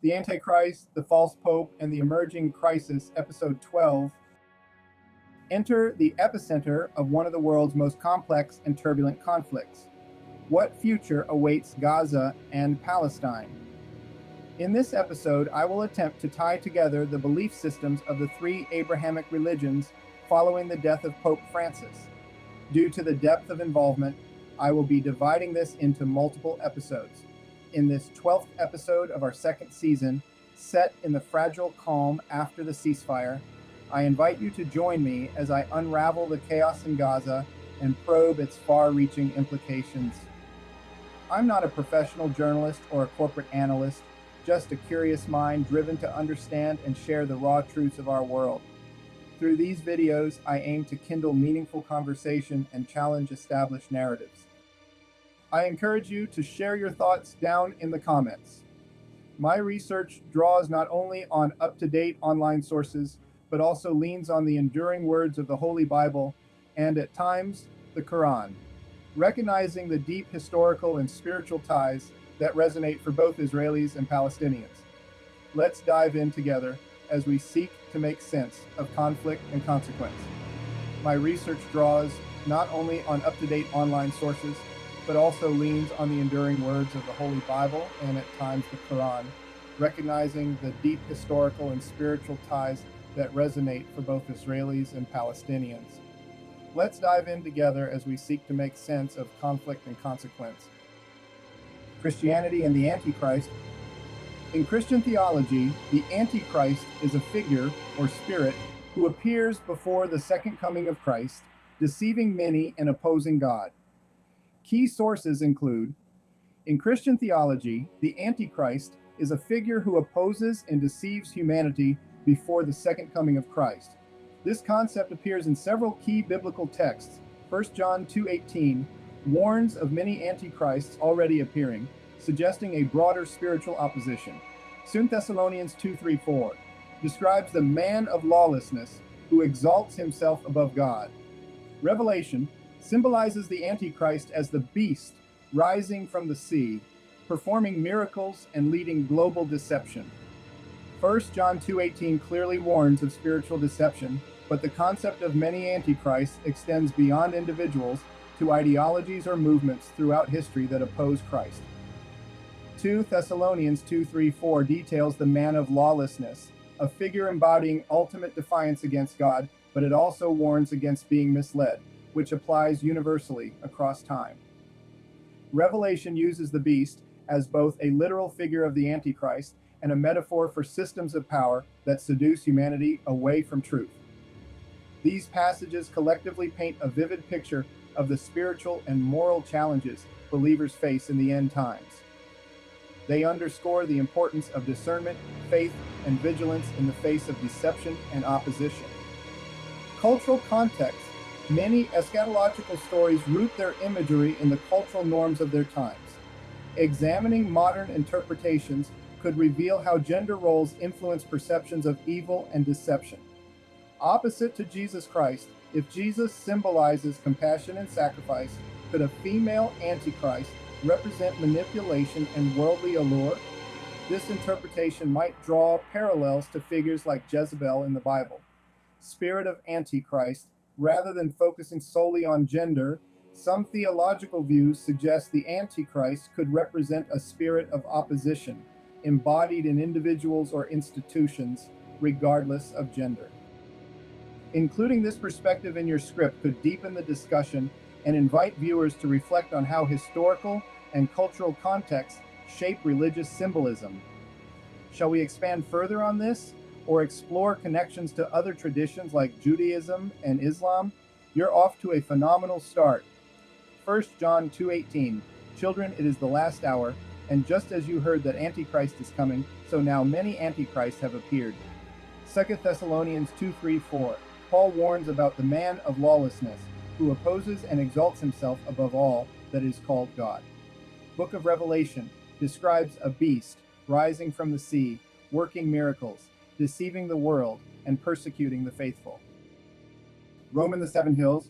The Antichrist, the False Pope, and the Emerging Crisis, Episode 12. Enter the epicenter of one of the world's most complex and turbulent conflicts. What future awaits Gaza and Palestine? In this episode, I will attempt to tie together the belief systems of the three Abrahamic religions following the death of Pope Francis. Due to the depth of involvement, I will be dividing this into multiple episodes. In this 12th episode of our second season, set in the fragile calm after the ceasefire, I invite you to join me as I unravel the chaos in Gaza and probe its far-reaching implications. I'm not a professional journalist or a corporate analyst, just a curious mind driven to understand and share the raw truths of our world. Through these videos, I aim to kindle meaningful conversation and challenge established narratives. I encourage you to share your thoughts down in the comments. My research draws not only on up-to-date online sources, but also leans on the enduring words of the Holy Bible and, at times, the Quran, recognizing the deep historical and spiritual ties that resonate for both Israelis and Palestinians. Let's dive in together as we seek to make sense of conflict and consequence. My research draws not only on up-to-date online sources, but also leans on the enduring words of the Holy Bible and at times the Quran, recognizing the deep historical and spiritual ties that resonate for both Israelis and Palestinians. Let's dive in together as we seek to make sense of conflict and consequence. Christianity and the Antichrist. In Christian theology, the Antichrist is a figure or spirit who appears before the second coming of Christ, deceiving many and opposing God. Key sources include: in Christian theology, the Antichrist is a figure who opposes and deceives humanity before the second coming of Christ. This concept appears in several key biblical texts. 1 John 2:18 warns of many antichrists already appearing, suggesting a broader spiritual opposition. 2 Thessalonians 2:3-4 describes the man of lawlessness who exalts himself above God. Revelation symbolizes the Antichrist as the beast rising from the sea, performing miracles and leading global deception. 1 John 2:18 clearly warns of spiritual deception, but the concept of many antichrists extends beyond individuals to ideologies or movements throughout history that oppose Christ. 2 Thessalonians 2:3-4 details the man of lawlessness, a figure embodying ultimate defiance against God, but it also warns against being misled, which applies universally across time. Revelation uses the beast as both a literal figure of the Antichrist and a metaphor for systems of power that seduce humanity away from truth. These passages collectively paint a vivid picture of the spiritual and moral challenges believers face in the end times. They underscore the importance of discernment, faith, and vigilance in the face of deception and opposition. Cultural context. Many eschatological stories root their imagery in the cultural norms of their times. Examining modern interpretations could reveal how gender roles influence perceptions of evil and deception. Opposite to Jesus Christ, if Jesus symbolizes compassion and sacrifice, could a female Antichrist represent manipulation and worldly allure? This interpretation might draw parallels to figures like Jezebel in the Bible. Spirit of Antichrist. Rather than focusing solely on gender, some theological views suggest the Antichrist could represent a spirit of opposition, embodied in individuals or institutions, regardless of gender. Including this perspective in your script could deepen the discussion and invite viewers to reflect on how historical and cultural contexts shape religious symbolism. Shall we expand further on this, or explore connections to other traditions like Judaism and Islam? You're off to a phenomenal start. 1 John 2:18, children, it is the last hour, and just as you heard that Antichrist is coming, so now many Antichrists have appeared. 2 Thessalonians 2:3-4, Paul warns about the man of lawlessness, who opposes and exalts himself above all that is called God. Book of Revelation describes a beast rising from the sea, working miracles, deceiving the world, and persecuting the faithful. Rome and the Seven Hills.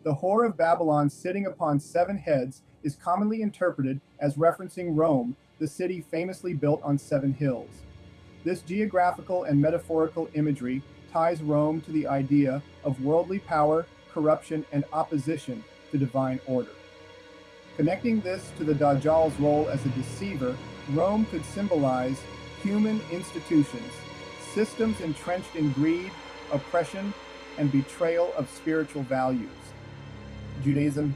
The whore of Babylon sitting upon seven heads is commonly interpreted as referencing Rome, the city famously built on 7 hills. This geographical and metaphorical imagery ties Rome to the idea of worldly power, corruption, and opposition to divine order. Connecting this to the Dajjal's role as a deceiver, Rome could symbolize human institutions, systems entrenched in greed, oppression, and betrayal of spiritual values. Judaism.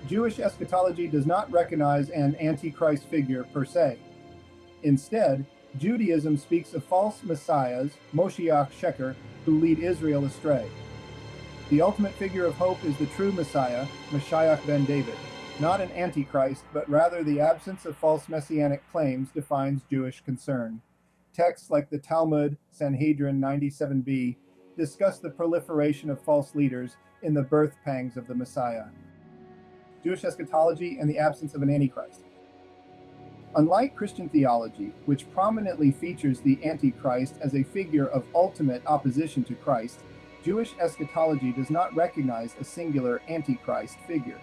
Jewish eschatology does not recognize an Antichrist figure per se. Instead, Judaism speaks of false messiahs, Moshiach Sheker, who lead Israel astray. The ultimate figure of hope is the true Messiah, Mashiach ben David. Not an antichrist, but rather the absence of false messianic claims defines Jewish concern. Texts like the Talmud, Sanhedrin 97b, discuss the proliferation of false leaders in the birth pangs of the Messiah. Jewish eschatology and the absence of an antichrist. Unlike Christian theology, which prominently features the Antichrist as a figure of ultimate opposition to Christ, Jewish eschatology does not recognize a singular Antichrist figure.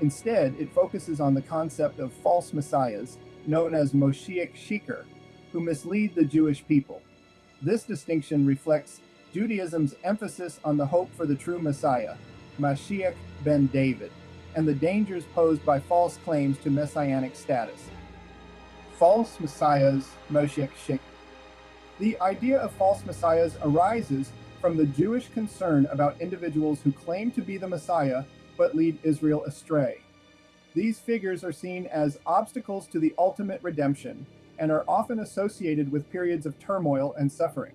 Instead, it focuses on the concept of false messiahs, known as Moshiach Sheker, who mislead the Jewish people. This distinction reflects Judaism's emphasis on the hope for the true Messiah, Mashiach ben David, and the dangers posed by false claims to messianic status. False messiahs, Moshiach Sheker. The idea of false messiahs arises from the Jewish concern about individuals who claim to be the Messiah but lead Israel astray. These figures are seen as obstacles to the ultimate redemption and are often associated with periods of turmoil and suffering.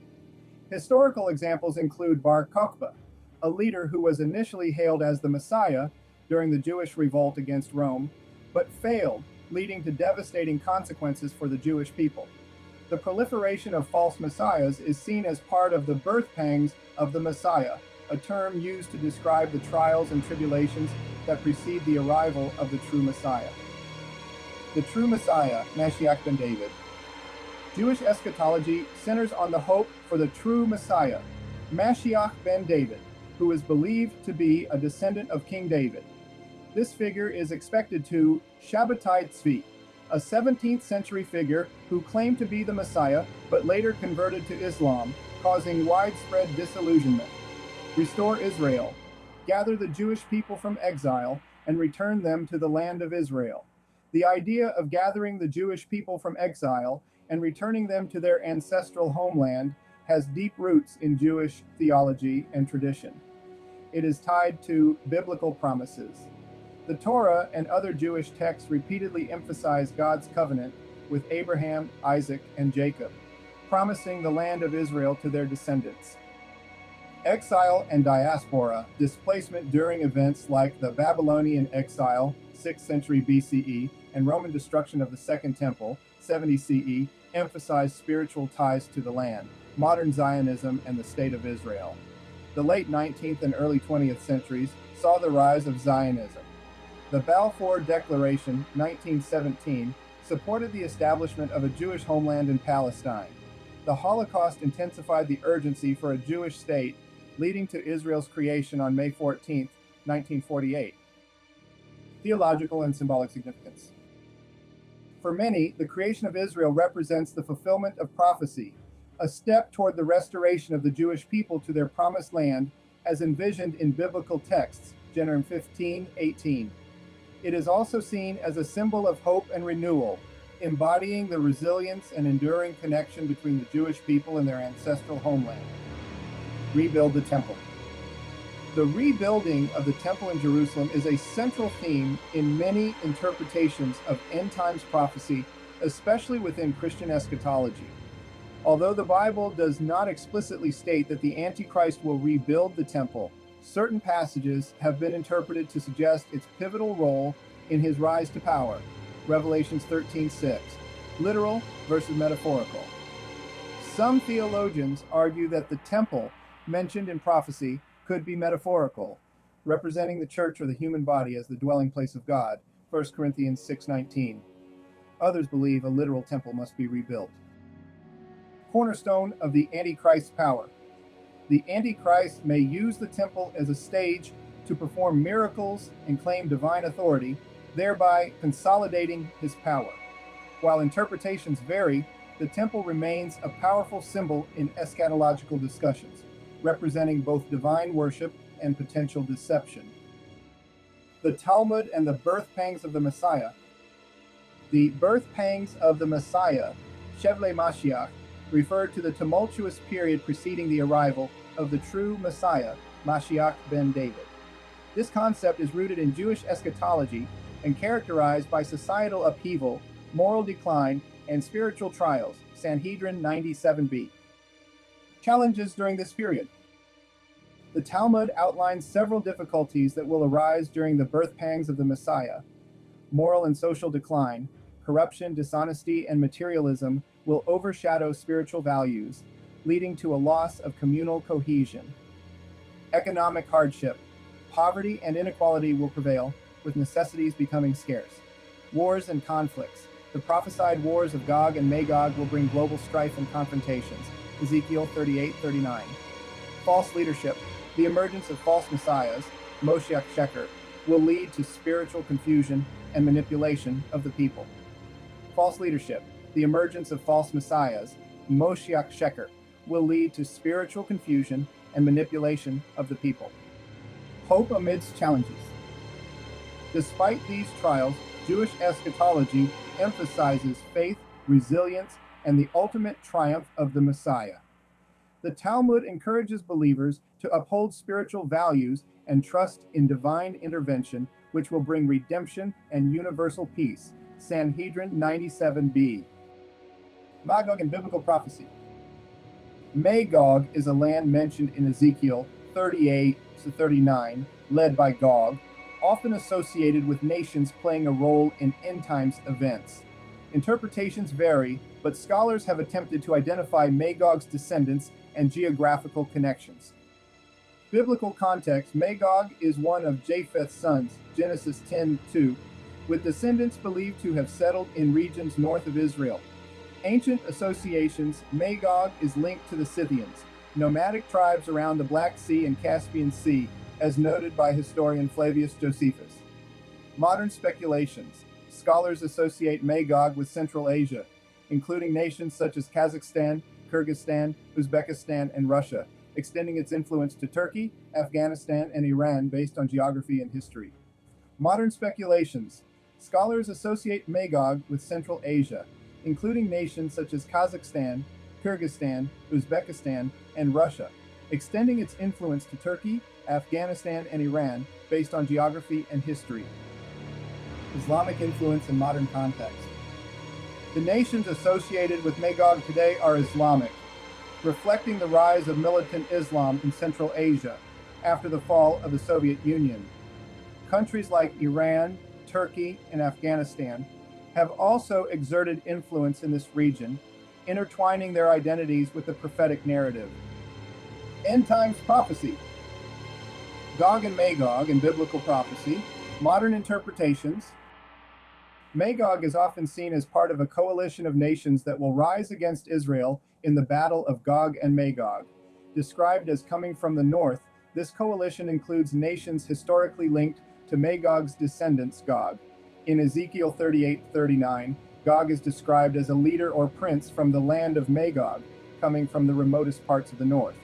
Historical examples include Bar Kokhba, a leader who was initially hailed as the Messiah during the Jewish revolt against Rome, but failed, leading to devastating consequences for the Jewish people. The proliferation of false messiahs is seen as part of the birth pangs of the Messiah, a term used to describe the trials and tribulations that precede the arrival of the true Messiah. The true Messiah, Mashiach ben David. Jewish eschatology centers on the hope for the true Messiah, Mashiach ben David, who is believed to be a descendant of King David. This figure is expected to Shabbatai Tzvi, a 17th century figure who claimed to be the Messiah but later converted to Islam, causing widespread disillusionment. Restore Israel, gather the Jewish people from exile, and return them to the land of Israel. The idea of gathering the Jewish people from exile and returning them to their ancestral homeland has deep roots in Jewish theology and tradition. It is tied to biblical promises. The Torah and other Jewish texts repeatedly emphasize God's covenant with Abraham, Isaac, and Jacob, promising the land of Israel to their descendants. Exile and diaspora, displacement during events like the Babylonian exile, 6th century BCE, and Roman destruction of the Second Temple, 70 CE, emphasize spiritual ties to the land, modern Zionism, and the State of Israel. The late 19th and early 20th centuries saw the rise of Zionism. The Balfour Declaration, 1917, supported the establishment of a Jewish homeland in Palestine. The Holocaust intensified the urgency for a Jewish state, leading to Israel's creation on May 14, 1948. Theological and symbolic significance. For many, the creation of Israel represents the fulfillment of prophecy, a step toward the restoration of the Jewish people to their promised land as envisioned in biblical texts, Genesis 15:18. It is also seen as a symbol of hope and renewal, embodying the resilience and enduring connection between the Jewish people and their ancestral homeland. Rebuild the temple. The rebuilding of the temple in Jerusalem is a central theme in many interpretations of end times prophecy, especially within Christian eschatology. Although the Bible does not explicitly state that the Antichrist will rebuild the temple, certain passages have been interpreted to suggest its pivotal role in his rise to power. Revelations 13:6, literal versus metaphorical. Some theologians argue that the temple mentioned in prophecy could be metaphorical, representing the church or the human body as the dwelling place of God, 1 Corinthians 6:19. Others believe a literal temple must be rebuilt. Cornerstone of the Antichrist's power. The Antichrist may use the temple as a stage to perform miracles and claim divine authority, thereby consolidating his power. While interpretations vary, the temple remains a powerful symbol in eschatological discussions, representing both divine worship and potential deception. The Talmud and the birth pangs of the Messiah. The birth pangs of the Messiah, Shevle Mashiach, refer to the tumultuous period preceding the arrival of the true Messiah, Mashiach ben David. This concept is rooted in Jewish eschatology and characterized by societal upheaval, moral decline, and spiritual trials, Sanhedrin 97b. Challenges during this period. The Talmud outlines several difficulties that will arise during the birth pangs of the Messiah. Moral and social decline, corruption, dishonesty, and materialism will overshadow spiritual values, leading to a loss of communal cohesion. Economic hardship. Poverty and inequality will prevail, with necessities becoming scarce. Wars and conflicts. The prophesied wars of Gog and Magog will bring global strife and confrontations. Ezekiel 38:39. False leadership. The emergence of false messiahs, Moshiach Sheker, will lead to spiritual confusion and manipulation of the people. False leadership. The emergence of false messiahs, Moshiach Sheker, will lead to spiritual confusion and manipulation of the people. Hope amidst challenges. Despite these trials, Jewish eschatology emphasizes faith, resilience, and the ultimate triumph of the Messiah. The Talmud encourages believers to uphold spiritual values and trust in divine intervention, which will bring redemption and universal peace. Sanhedrin 97b. Magog and biblical prophecy. Magog is a land mentioned in Ezekiel 38-39, led by Gog, often associated with nations playing a role in end times events. Interpretations vary, but scholars have attempted to identify Magog's descendants and geographical connections. Biblical context. Magog is one of Japheth's sons, Genesis 10:2, with descendants believed to have settled in regions north of Israel. Ancient associations. Magog is linked to the Scythians, nomadic tribes around the Black Sea and Caspian Sea, as noted by historian Flavius Josephus. Modern speculations. Scholars associate Magog with Central Asia, including nations such as Kazakhstan, Kyrgyzstan, Uzbekistan, and Russia, extending its influence to Turkey, Afghanistan, and Iran based on geography and history. Modern speculations. Scholars associate Magog with Central Asia, including nations such as Kazakhstan, Kyrgyzstan, Uzbekistan, and Russia, extending its influence to Turkey, Afghanistan, and Iran based on geography and history. Islamic influence in modern context. The nations associated with Magog today are Islamic, reflecting the rise of militant Islam in Central Asia after the fall of the Soviet Union. Countries like Iran, Turkey, and Afghanistan have also exerted influence in this region, intertwining their identities with the prophetic narrative. End times prophecy. Gog and Magog in biblical prophecy. Modern interpretations. Magog is often seen as part of a coalition of nations that will rise against Israel in the battle of Gog and Magog. Described as coming from the north, this coalition includes nations historically linked to Magog's descendants, Gog. In Ezekiel 38:39, Gog is described as a leader or prince from the land of Magog, coming from the remotest parts of the north.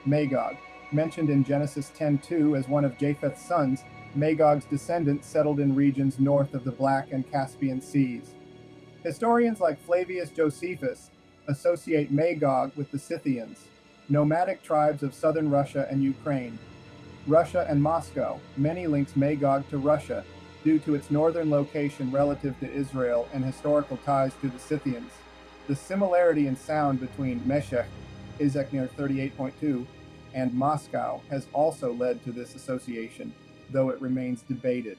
Magog, mentioned in Genesis 10:2 as one of Japheth's sons, Magog's descendants settled in regions north of the Black and Caspian Seas. Historians like Flavius Josephus associate Magog with the Scythians, nomadic tribes of southern Russia and Ukraine. Russia and Moscow. Many links Magog to Russia due to its northern location relative to Israel and historical ties to the Scythians. The similarity in sound between Meshech, Ezeknir 38.2, and Moscow has also led to this association, though it remains debated.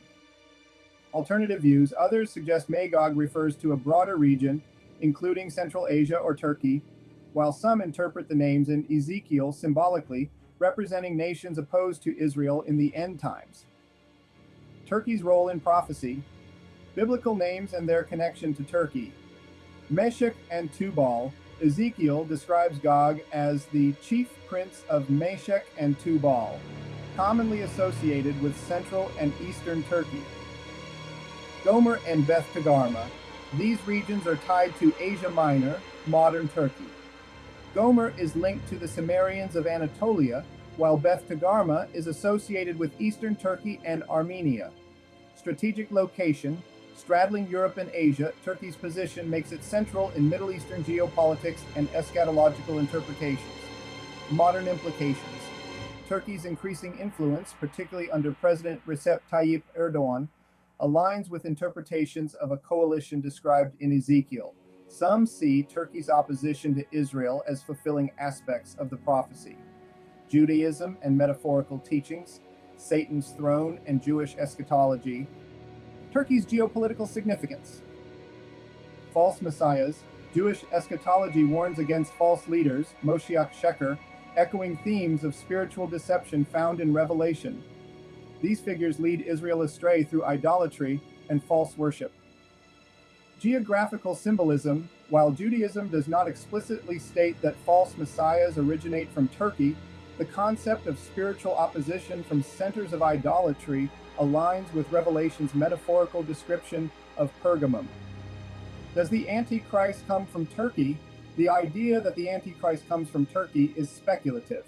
Alternative views. Others suggest Magog refers to a broader region, including Central Asia or Turkey, while some interpret the names in Ezekiel symbolically, representing nations opposed to Israel in the end times. Turkey's role in prophecy. Biblical names and their connection to Turkey. Meshech and Tubal. Ezekiel describes Gog as the chief prince of Meshech and Tubal, commonly associated with central and eastern Turkey. Gomer and Beth Togarmah. These regions are tied to Asia Minor, modern Turkey. Gomer is linked to the Sumerians of Anatolia, while Beth Togarmah is associated with eastern Turkey and Armenia. Strategic location, straddling Europe and Asia, Turkey's position makes it central in Middle Eastern geopolitics and eschatological interpretations. Modern implications. Turkey's increasing influence, particularly under President Recep Tayyip Erdogan, aligns with interpretations of a coalition described in Ezekiel. Some see Turkey's opposition to Israel as fulfilling aspects of the prophecy. Judaism and metaphorical teachings, Satan's throne and Jewish eschatology. Turkey's geopolitical significance. False messiahs. Jewish eschatology warns against false leaders, Moshiach Sheker, echoing themes of spiritual deception found in Revelation. These figures lead Israel astray through idolatry and false worship. Geographical symbolism. While Judaism does not explicitly state that false messiahs originate from Turkey, the concept of spiritual opposition from centers of idolatry aligns with Revelation's metaphorical description of Pergamum. Does the Antichrist come from Turkey? The idea that the Antichrist comes from Turkey is speculative.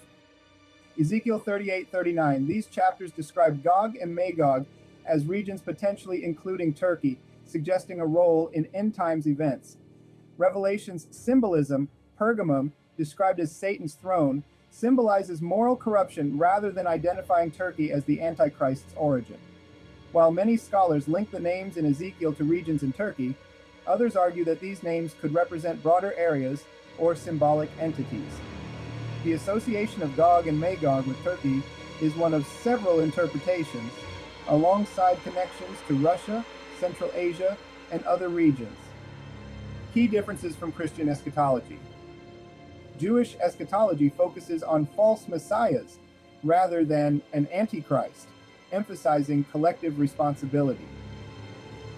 Ezekiel 38:39. These chapters describe Gog and Magog as regions potentially including Turkey, suggesting a role in end times events. Revelation's symbolism, Pergamum, described as Satan's throne, symbolizes moral corruption rather than identifying Turkey as the Antichrist's origin. While many scholars link the names in Ezekiel to regions in Turkey, others argue that these names could represent broader areas or symbolic entities. The association of Gog and Magog with Turkey is one of several interpretations, alongside connections to Russia, Central Asia, and other regions. Key differences from Christian eschatology. Jewish eschatology focuses on false messiahs rather than an antichrist, emphasizing collective responsibility.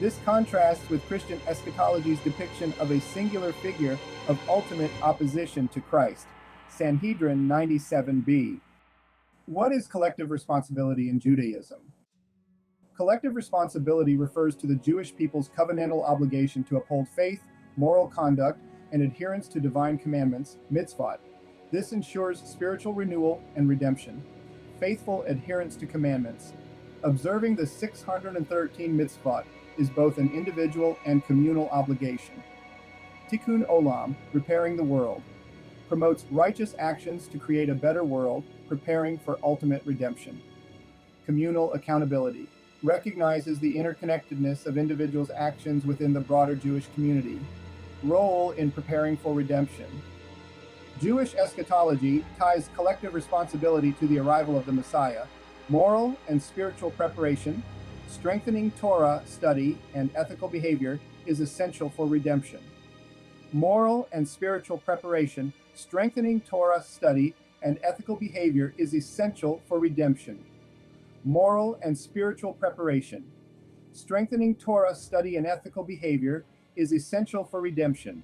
This contrasts with Christian eschatology's depiction of a singular figure of ultimate opposition to Christ. Sanhedrin 97b. What is collective responsibility in Judaism? Collective responsibility refers to the Jewish people's covenantal obligation to uphold faith, moral conduct, and adherence to divine commandments, mitzvot. This ensures spiritual renewal and redemption. Faithful adherence to commandments. Observing the 613 mitzvot is both an individual and communal obligation. Tikkun Olam, repairing the world, promotes righteous actions to create a better world, preparing for ultimate redemption. Communal accountability recognizes the interconnectedness of individuals' actions within the broader Jewish community. Role in preparing for redemption. Jewish eschatology ties collective responsibility to the arrival of the Messiah. Moral and spiritual preparation, strengthening Torah study and ethical behavior is essential for redemption. Moral and spiritual preparation, strengthening Torah study and ethical behavior is essential for redemption. Moral and spiritual preparation, strengthening Torah study and ethical behavior is essential for redemption.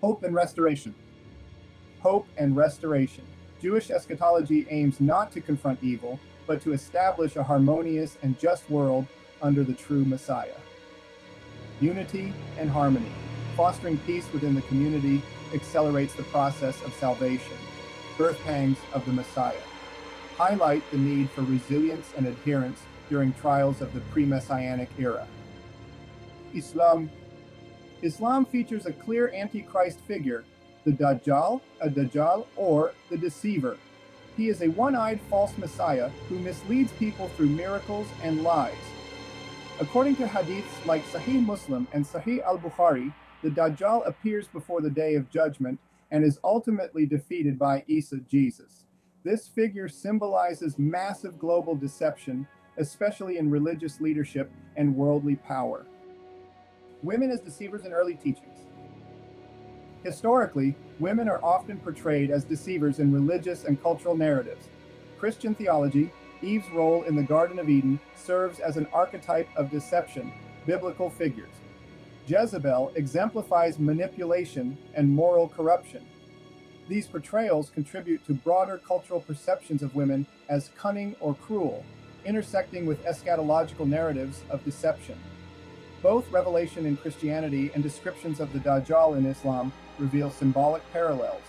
Hope and restoration. Hope and restoration. Jewish eschatology aims not to confront evil, but to establish a harmonious and just world under the true Messiah. Unity and harmony. Fostering peace within the community accelerates the process of salvation. Birth pangs of the Messiah highlight the need for resilience and adherence during trials of the pre-Messianic era. Islam. Islam features a clear Antichrist figure, the Dajjal, or the deceiver. He is a one-eyed false messiah who misleads people through miracles and lies. According to hadiths like Sahih Muslim and Sahih al-Bukhari, the Dajjal appears before the day of judgment and is ultimately defeated by Isa, Jesus. This figure symbolizes massive global deception, especially in religious leadership and worldly power. Women as deceivers in early teachings. Historically, women are often portrayed as deceivers in religious and cultural narratives. Christian theology, Eve's role in the Garden of Eden, serves as an archetype of deception, biblical figures. Jezebel exemplifies manipulation and moral corruption. These portrayals contribute to broader cultural perceptions of women as cunning or cruel, intersecting with eschatological narratives of deception. Both revelation in Christianity and descriptions of the Dajjal in Islam reveal symbolic parallels.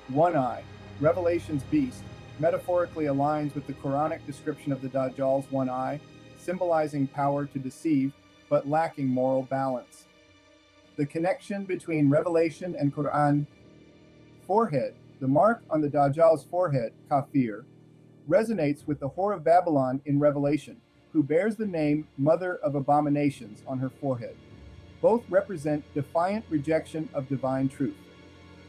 One eye, Revelation's beast, metaphorically aligns with the Quranic description of the Dajjal's one eye, symbolizing power to deceive, but lacking moral balance. The connection between Revelation and Quran. Forehead, the mark on the Dajjal's forehead, kafir, resonates with the whore of Babylon in Revelation, who bears the name Mother of Abominations on her forehead. Both represent defiant rejection of divine truth.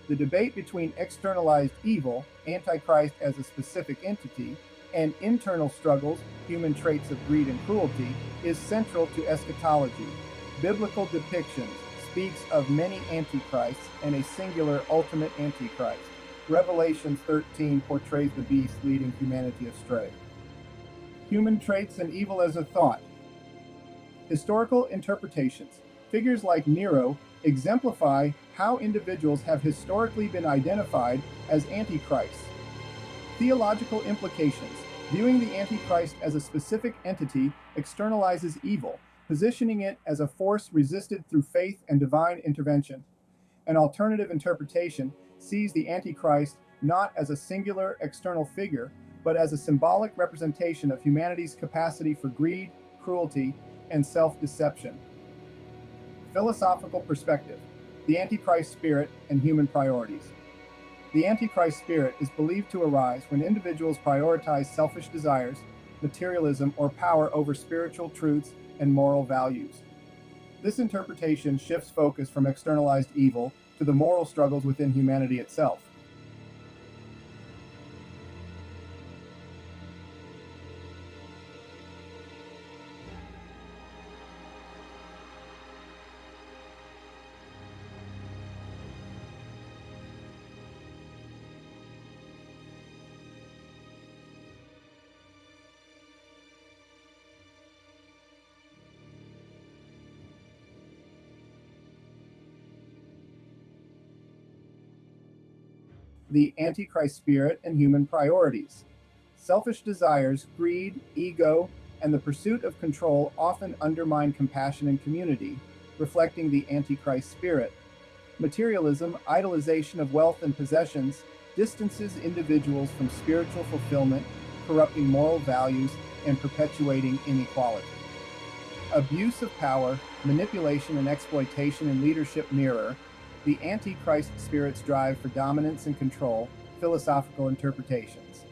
The debate between externalized evil, Antichrist as a specific entity, and internal struggles, human traits of greed and cruelty, is central to eschatology. Biblical depictions speaks of many antichrists and a singular ultimate antichrist. Revelation 13 portrays the beast leading humanity astray. Human traits and evil as a thought. Historical interpretations. Figures like Nero exemplify how individuals have historically been identified as antichrists. Theological implications. Viewing the Antichrist as a specific entity externalizes evil, positioning it as a force resisted through faith and divine intervention. An alternative interpretation sees the Antichrist not as a singular external figure, but as a symbolic representation of humanity's capacity for greed, cruelty, and self-deception. Philosophical perspective. The Antichrist spirit and human priorities. The Antichrist spirit is believed to arise when individuals prioritize selfish desires, materialism, or power over spiritual truths and moral values. This interpretation shifts focus from externalized evil to the moral struggles within humanity itself. The Antichrist spirit and human priorities. Selfish desires, greed, ego, and the pursuit of control often undermine compassion and community, reflecting the Antichrist spirit. Materialism, idolization of wealth and possessions, distances individuals from spiritual fulfillment, corrupting moral values and perpetuating inequality. Abuse of power, manipulation, and exploitation in leadership mirror the Antichrist spirit's drive for dominance and control. Philosophical interpretations.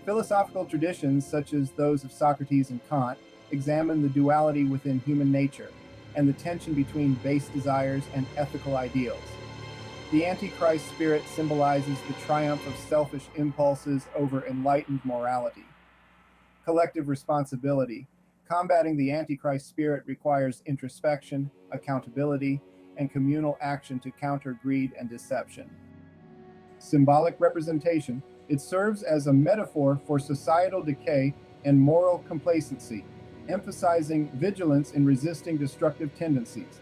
Philosophical traditions, such as those of Socrates and Kant, examine the duality within human nature and the tension between base desires and ethical ideals. The Antichrist spirit symbolizes the triumph of selfish impulses over enlightened morality. Collective responsibility. Combating the Antichrist spirit requires introspection, accountability, and communal action to counter greed and deception. Symbolic representation. It serves as a metaphor for societal decay and moral complacency, emphasizing vigilance in resisting destructive tendencies.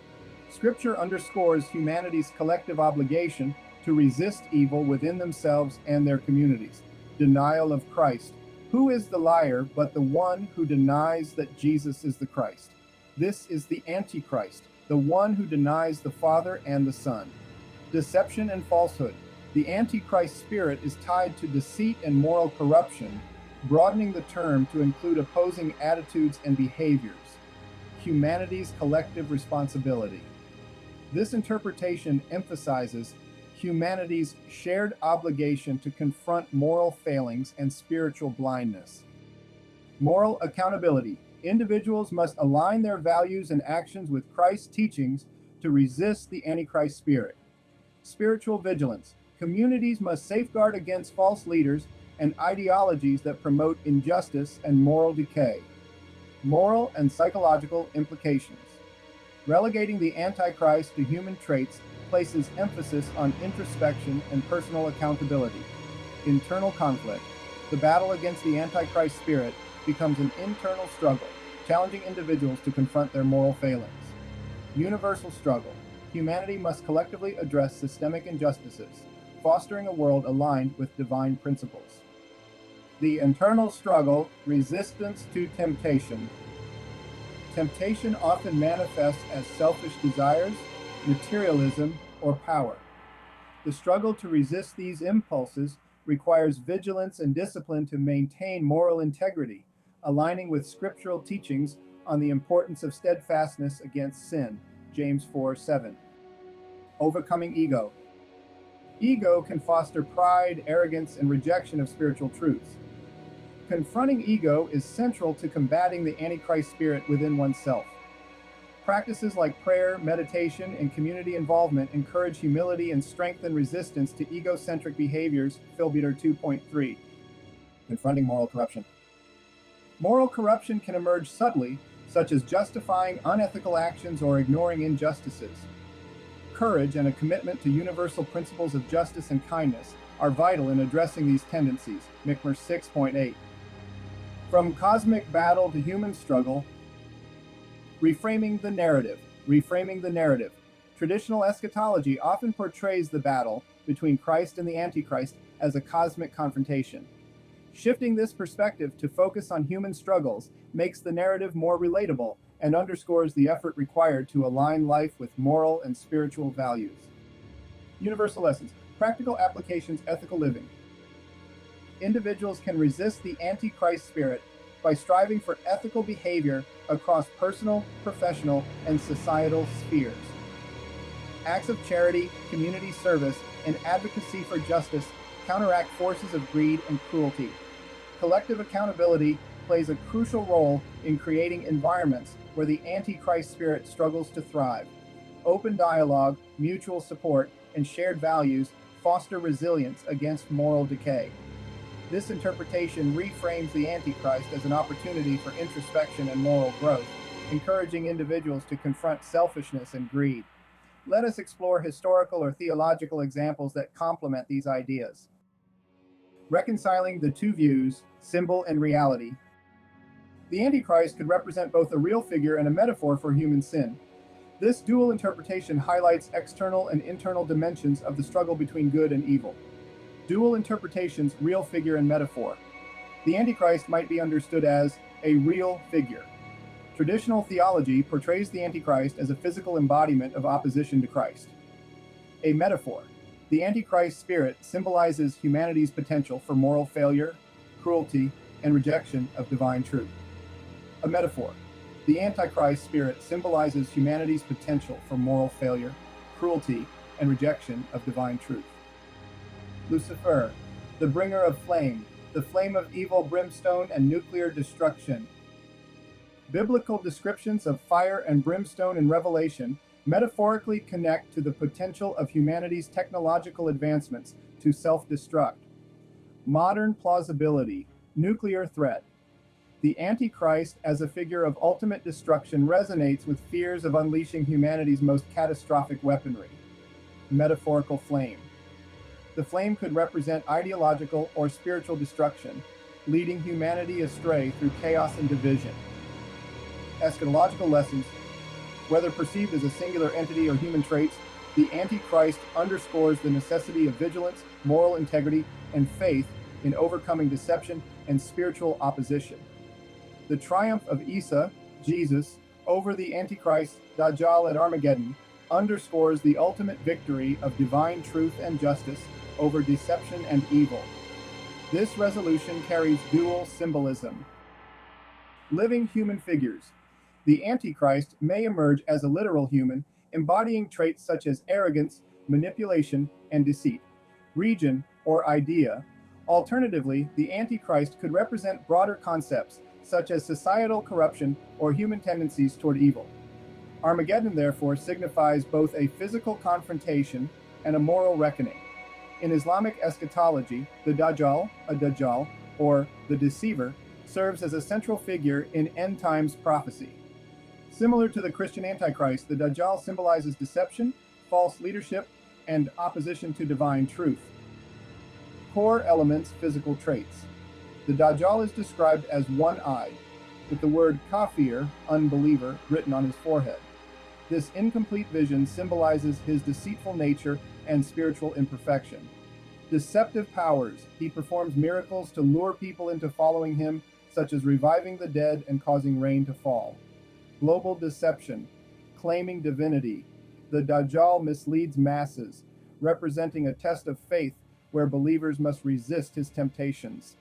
Scripture underscores humanity's collective obligation to resist evil within themselves and their communities. Denial of Christ. Who is the liar but the one who denies that Jesus is the Christ? This is the Antichrist, the one who denies the Father and the Son. Deception and falsehood. The Antichrist spirit is tied to deceit and moral corruption, broadening the term to include opposing attitudes and behaviors. Humanity's collective responsibility. This interpretation emphasizes humanity's shared obligation to confront moral failings and spiritual blindness. Moral accountability. Individuals must align their values and actions with Christ's teachings to resist the Antichrist spirit. Spiritual vigilance. Communities must safeguard against false leaders and ideologies that promote injustice and moral decay. Moral and psychological implications. Relegating the Antichrist to human traits places emphasis on introspection and personal accountability. Internal conflict. The battle against the Antichrist spirit becomes an internal struggle, challenging individuals to confront their moral failings. Universal struggle. Humanity must collectively address systemic injustices, fostering a world aligned with divine principles. The internal struggle, resistance to temptation. Temptation often manifests as selfish desires, materialism, or power. The struggle to resist these impulses requires vigilance and discipline to maintain moral integrity, aligning with scriptural teachings on the importance of steadfastness against sin. James 4:7. Overcoming ego. Ego can foster pride, arrogance, and rejection of spiritual truths. Confronting ego is central to combating the Antichrist spirit within oneself. Practices like prayer, meditation, and community involvement encourage humility and strengthen resistance to egocentric behaviors. Philbeater 2.3. Confronting moral corruption. Moral corruption can emerge subtly, such as justifying unethical actions or ignoring injustices. Courage and a commitment to universal principles of justice and kindness are vital in addressing these tendencies. Michmer 6.8. From cosmic battle to human struggle. Reframing the narrative. Reframing the narrative. Traditional eschatology often portrays the battle between Christ and the Antichrist as a cosmic confrontation. Shifting this perspective to focus on human struggles makes the narrative more relatable and underscores the effort required to align life with moral and spiritual values. Universal lessons. Practical applications, ethical living. Individuals can resist the Antichrist spirit by striving for ethical behavior across personal, professional, and societal spheres. Acts of charity, community service, and advocacy for justice counteract forces of greed and cruelty. Collective accountability plays a crucial role in creating environments where the Antichrist spirit struggles to thrive. Open dialogue, mutual support, and shared values foster resilience against moral decay. This interpretation reframes the Antichrist as an opportunity for introspection and moral growth, encouraging individuals to confront selfishness and greed. Let us explore historical or theological examples that complement these ideas. Reconciling the two views, symbol and reality. The Antichrist could represent both a real figure and a metaphor for human sin. This dual interpretation highlights external and internal dimensions of the struggle between good and evil. Dual interpretations, real figure and metaphor. The Antichrist might be understood as a real figure. Traditional theology portrays the Antichrist as a physical embodiment of opposition to Christ. A metaphor. The Antichrist spirit symbolizes humanity's potential for moral failure, cruelty, and rejection of divine truth. A metaphor. The Antichrist spirit symbolizes humanity's potential for moral failure, cruelty, and rejection of divine truth. Lucifer, the bringer of flame, the flame of evil, brimstone, and nuclear destruction. Biblical descriptions of fire and brimstone in Revelation metaphorically connect to the potential of humanity's technological advancements to self-destruct. Modern plausibility, nuclear threat. The Antichrist as a figure of ultimate destruction resonates with fears of unleashing humanity's most catastrophic weaponry. Metaphorical flame. The flame could represent ideological or spiritual destruction, leading humanity astray through chaos and division. Eschatological lessons. Whether perceived as a singular entity or human traits, the Antichrist underscores the necessity of vigilance, moral integrity, and faith in overcoming deception and spiritual opposition. The triumph of Isa, Jesus, over the Antichrist, Dajjal at Armageddon, underscores the ultimate victory of divine truth and justice over deception and evil. This resolution carries dual symbolism. Living human figures. The Antichrist may emerge as a literal human, embodying traits such as arrogance, manipulation, and deceit. Region or idea. Alternatively, the Antichrist could represent broader concepts such as societal corruption or human tendencies toward evil. Armageddon, therefore, signifies both a physical confrontation and a moral reckoning. In Islamic eschatology, the Dajjal, or the deceiver, serves as a central figure in end times prophecy. Similar to the Christian Antichrist, the Dajjal symbolizes deception, false leadership, and opposition to divine truth. Core elements, physical traits. The Dajjal is described as one-eyed, with the word kafir, unbeliever, written on his forehead. This incomplete vision symbolizes his deceitful nature and spiritual imperfection. Deceptive powers. He performs miracles to lure people into following him, such as reviving the dead and causing rain to fall. Global deception, claiming divinity. The Dajjal misleads masses, representing a test of faith where believers must resist his temptations.